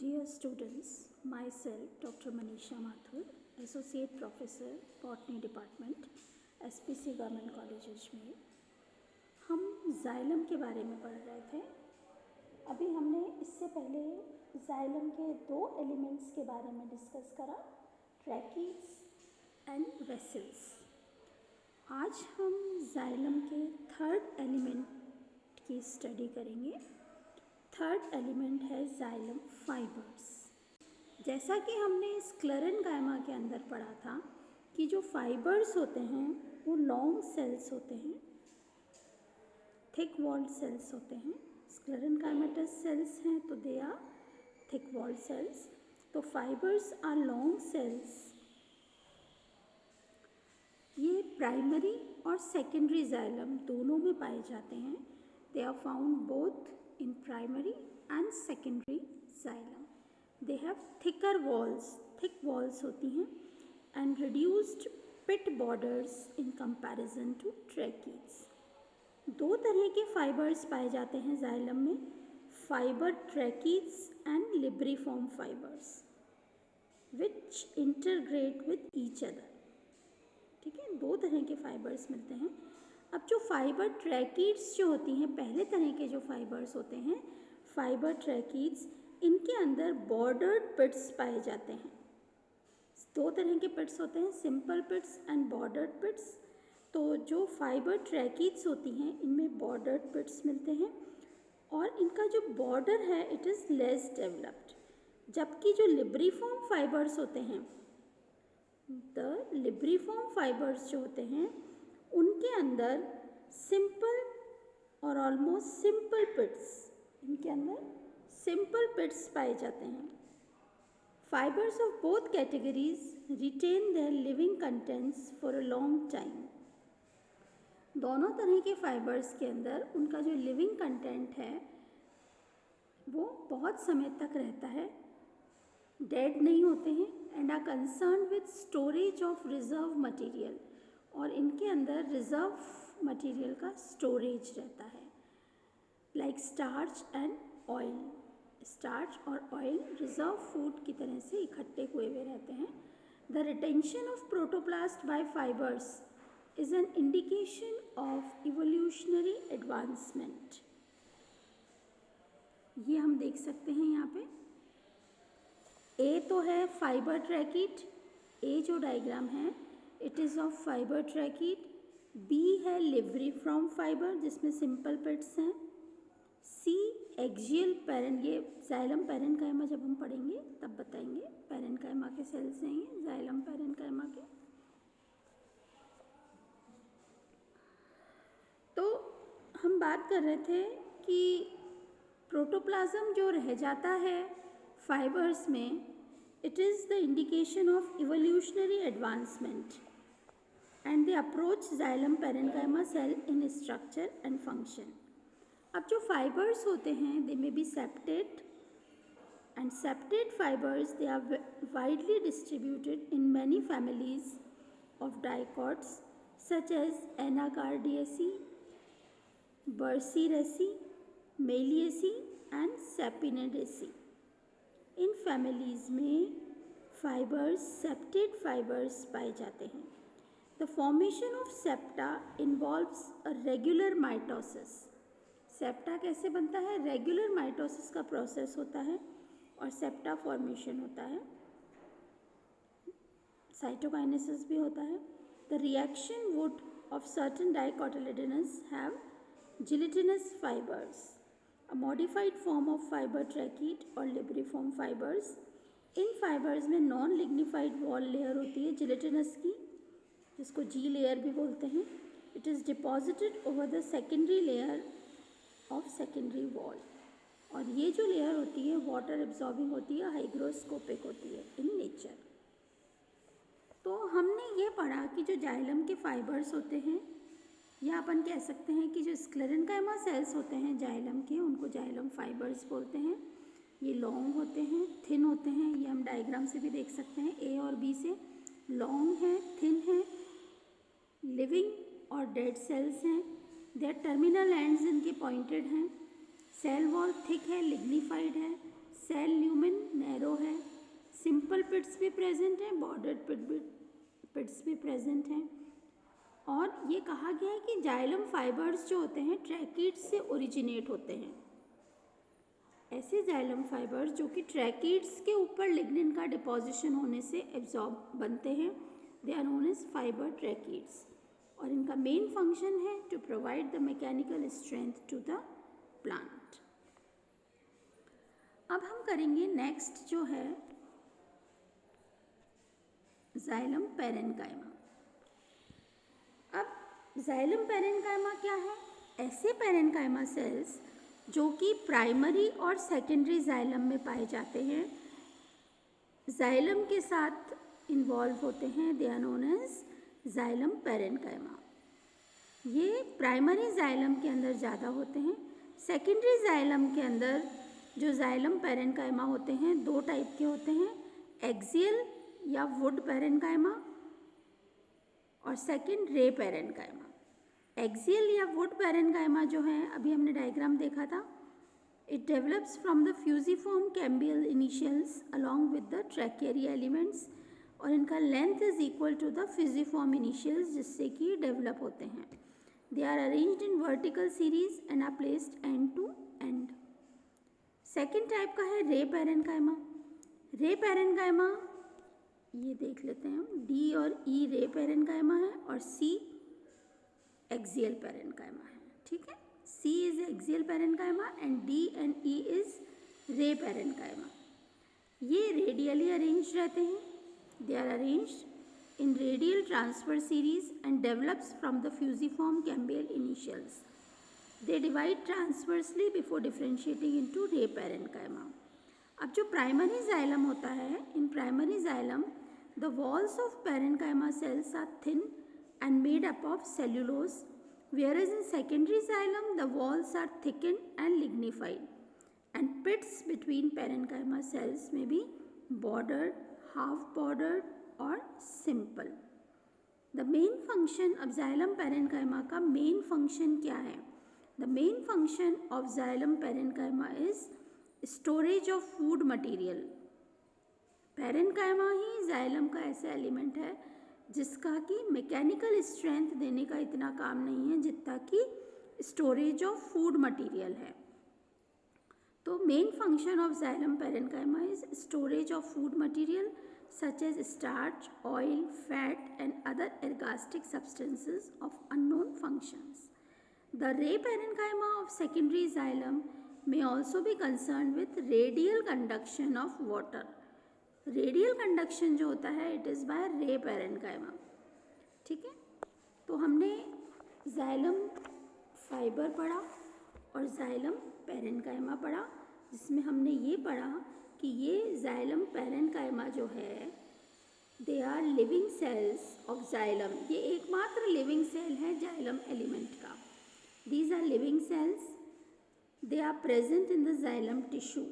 Dear students, myself Dr. Manisha Mathur, Associate Professor, Botany Department, SPC Government College Ajmer. हम xylem के बारे में पढ़ रहे थे। अभी हमने इससे पहले जाइलम के दो एलिमेंट्स के बारे में डिस्कस करा, ट्रैकीज एंड वेसल्स। आज हम जाइलम के थर्ड एलिमेंट की स्टडी करेंगे। थर्ड एलिमेंट है जाइलम फाइबर्स। जैसा कि हमने स्क्लेरेनकाइमा के अंदर पढ़ा था कि जो फाइबर्स होते हैं वो लॉन्ग सेल्स होते हैं, थिक वॉल्ड सेल्स होते हैं। स्क्लेरेनकाइमेटस सेल्स हैं तो they are thick walled cells, तो फाइबर्स आर लॉन्ग सेल्स। ये प्राइमरी और सेकेंडरी जाइलम दोनों में पाए जाते हैं। They are found both in primary and secondary xylem. They have thicker walls, thick walls होती हैं and reduced pit borders in comparison to trachees. दो तरह के फाइबर्स पाए जाते हैं जाइलम में, fibre tracheids and libriform fibres which integrate with each other. ठीक है, दो तरह के फाइबर्स मिलते हैं। अब जो फाइबर ट्रैकीड्स जो होती हैं, पहले तरह के जो फाइबर्स होते हैं फाइबर ट्रैकीड्स, इनके अंदर बॉर्डर्ड पिट्स पाए जाते हैं। दो तरह के पिट्स होते हैं, सिंपल पिट्स एंड बॉर्डर्ड पिट्स। तो जो फाइबर ट्रैकीड्स होती हैं इनमें बॉर्डर्ड पिट्स मिलते हैं और इनका जो बॉर्डर है इट इज़ लेस डेवलप्ड। जबकि जो लिब्रिफॉर्म फाइबर्स होते हैं, द लिब्रिफॉर्म फाइबर्स जो होते हैं उनके अंदर सिंपल और ऑलमोस्ट सिंपल पिट्स, इनके अंदर सिंपल पिट्स पाए जाते हैं। Fibres of both categories retain their living contents for a long time. दोनों तरह के फाइबर्स के अंदर उनका जो लिविंग कंटेंट है वो बहुत समय तक रहता है, डेड नहीं होते हैं and are concern with storage of reserve material, और इनके अंदर रिजर्व मटेरियल का स्टोरेज रहता है, like starch and oil. Starch और ऑयल रिजर्व फूड की तरह से इकट्ठे हुए रहते हैं। The retention of protoplast by fibres is an indication of evolutionary advancement. ये हम देख सकते हैं यहाँ पे। ए तो है फाइबर ट्रैकीड, ए जो डायग्राम है it is of fibre tracheid. B है लिब्रिफॉर्म फाइबर जिसमें सिंपल पिट्स हैं। सी एक्सियल पैरेन, ये जाइलम पैरेनकाइमा जब हम पढ़ेंगे तब बताएंगे, पैरेनकाइमा के सेल्स हैं ये जाइलम पैरेनकाइमा के। तो हम बात कर रहे थे कि प्रोटोप्लाज्म जो रह जाता है फाइबर्स में, it is the indication of evolutionary advancement and they approach xylem parenchyma cell in structure and function. अब जो fibers होते हैं they may be septate and septate fibers they are widely distributed in many families of dicots such as Anacardiaceae, Burseraceae, Meliaceae and Sapinidaceae। In families में fibers septate fibers पाए जाते हैं। The formation of septa involves a regular mitosis. Septa कैसे बनता है? Regular mitosis का process होता है और सेप्टा फॉर्मेशन होता है, साइटोकाइनेसिस भी होता है। The reaction would of certain dicotyledonous have gelatinous fibers, a modified form of fiber trachete or libriform fibers. In fibres में नॉन लिग्निफाइड वॉल लेयर होती है जिलेटिनस की, जिसको जी लेयर भी बोलते हैं। It is deposited over the secondary layer of secondary wall, और ये जो लेयर होती है वाटर एब्जॉर्बिंग होती है, हाइग्रोस्कोपिक होती है इन नेचर। तो हमने ये पढ़ा कि जो जाइलम के फाइबर्स होते हैं, या अपन कह सकते हैं कि जो स्क्लेरेनकाइमा सेल्स होते हैं जाइलम के, उनको जाइलम फाइबर्स बोलते हैं। ये लॉन्ग होते हैं, थिन होते हैं, ये हम डायग्राम से भी देख सकते हैं ए और बी से। लॉन्ग है, थिन है, लिविंग और डेड सेल्स हैं। देयर टर्मिनल एंड्स इनके पॉइंटेड हैं। सेल वॉल थिक है, लिग्निफाइड है, सेल ल्यूमेन नैरो है, सिंपल पिट्स भी प्रेजेंट हैं, बॉर्डर्ड पिट्स भी प्रेजेंट हैं। और ये कहा गया है कि जाइलम फाइबर्स जो होते हैं ट्रैकीड्स से ओरिजिनेट होते हैं। ऐसे जाइलम फाइबर्स जो कि ट्रैकीड्स के ऊपर लिग्निन का डिपोजिशन होने से एब्जॉर्ब बनते हैं, they are known as fibre tracheids. और इनका मेन फंक्शन है to provide the mechanical strength to the plant. अब हम करेंगे नेक्स्ट जो है जाइलम पैरेन्काइमा। अब जाइलम पैरेन्काइमा क्या है? ऐसे पैरेन्काइमा सेल्स जो कि प्राइमरी और सेकेंडरी जाइलम में पाए जाते हैं, जाइलम के साथ इन्वॉल्व होते हैं, they are known as xylem parenchyma. ये प्राइमरी जाइलम के अंदर ज़्यादा होते हैं। सेकेंडरी जाइलम के अंदर जो जाइलम पैरेन्काइमा होते हैं दो टाइप के होते हैं, एक्सियल या वुड पैरेन्काइमा और सेकेंड रे पैरेन्काइमा। एक्सियल या वुड पैरेन्काइमा जो है, अभी हमने डायग्राम देखा था, it develops from the fusiform cambial initials along with the tracheary elements, और इनका length is equal to the fusiform initials जिससे कि डेवलप होते हैं। They are arranged in vertical series and are placed end to end. Second type का है रे parenchyma. रे पैरेन्काइमा ये देख लेते हैं हम, डी और ई रे पैरेन्काइमा है और सी एक्सियल पैरेन्काइमा है। ठीक है, C is axial parenchyma and D and E is ray parenchyma. ये रेडियली अरेंज्ड रहते हैं, they are arranged in radial transfer series and develops from the fusiform cambial initials. They divide transversely before differentiating into ray parenchyma. अब जो primary xylem होता है, in primary xylem the walls of parenchyma cells are thin and made up of cellulose, whereas in secondary xylem the walls are thickened and lignified, and pits between parenchyma cells may be bordered, half bordered or simple. The main function of xylem parenchyma का main function क्या है? The main function of xylem parenchyma is storage of food material. parenchyma he xylem का ऐसा element है जिसका कि mechanical strength देने का इतना काम नहीं है जितना कि स्टोरेज ऑफ फूड मटेरियल है। तो main function of xylem parenchyma is storage of food material such as starch, oil, fat and other ergastic substances of unknown functions. The ray parenchyma of secondary xylem may also be concerned with radial conduction of water. Radial conduction जो होता है it is by ray parenchyma. ठीक है, तो हमने xylem fibre पढ़ा और xylem parenchyma पढ़ा, जिसमें हमने ये पढ़ा कि ये जाइलम पैरेन्काइमा जो है they are living cells of xylem. ये एकमात्र लिविंग सेल है जाइलम एलिमेंट का। These are living cells, they are present in the xylem tissue.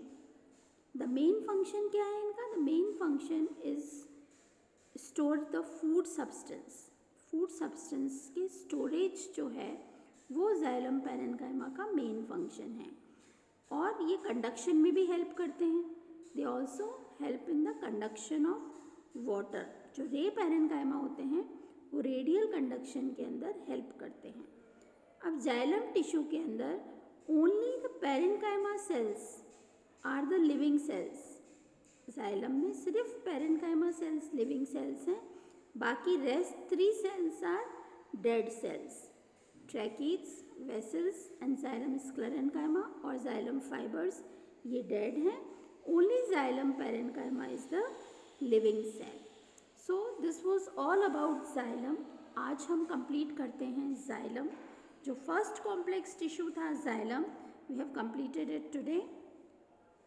The main function क्या है इनका? The main function is store the food substance. Food substance के storage जो है वो जाइलम पैरेन्काइमा का मेन फंक्शन है, और ये कंडक्शन में भी हेल्प करते हैं। They also help in the conduction of water. जो रे पैरेन्काइमा होते हैं वो रेडियल कंडक्शन के अंदर हेल्प करते हैं। अब जाइलम टिश्यू के अंदर only the parenchyma cells are the living cells. Xylem में सिर्फ पैरेन्काइमा सेल्स लिविंग सेल्स हैं, बाकी rest 3 cells are dead cells. Tracheids, vessels and xylem sclerenchyma और जाइलम फाइबर्स ये डेड हैं। Only xylem parenchyma is the living cell. So this was all about xylem. आज हम complete करते हैं xylem. जो फर्स्ट कॉम्प्लेक्स टिश्यू था xylem, we have completed it today.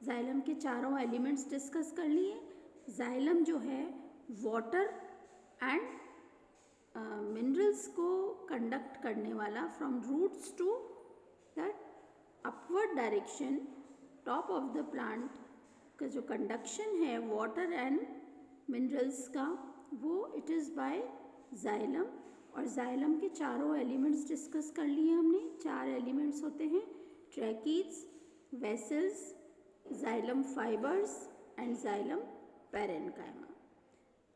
Xylem के चारों एलिमेंट्स डिस्कस कर लिए। जाइलम जो है वाटर एंड मिनरल्स को कंडक्ट करने वाला from roots to that upward direction top of the plant का जो कंडक्शन है वाटर एंड मिनरल्स का, वो इट इज़ बाय जाइलम। और जाइलम के चारों एलिमेंट्स डिस्कस कर लिए हमने। 4 एलिमेंट्स होते हैं, tracheids, vessels, xylem fibers and xylem parenchyma.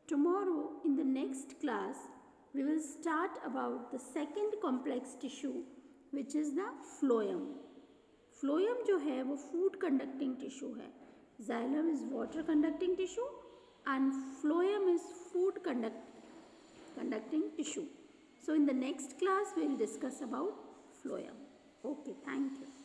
Tomorrow in the next class we will start about the second complex tissue which is the phloem. Phloem जो है वो food conducting tissue है. Xylem is water conducting tissue and phloem is food conducting tissue. So in the next class we will discuss about phloem. Okay, thank you.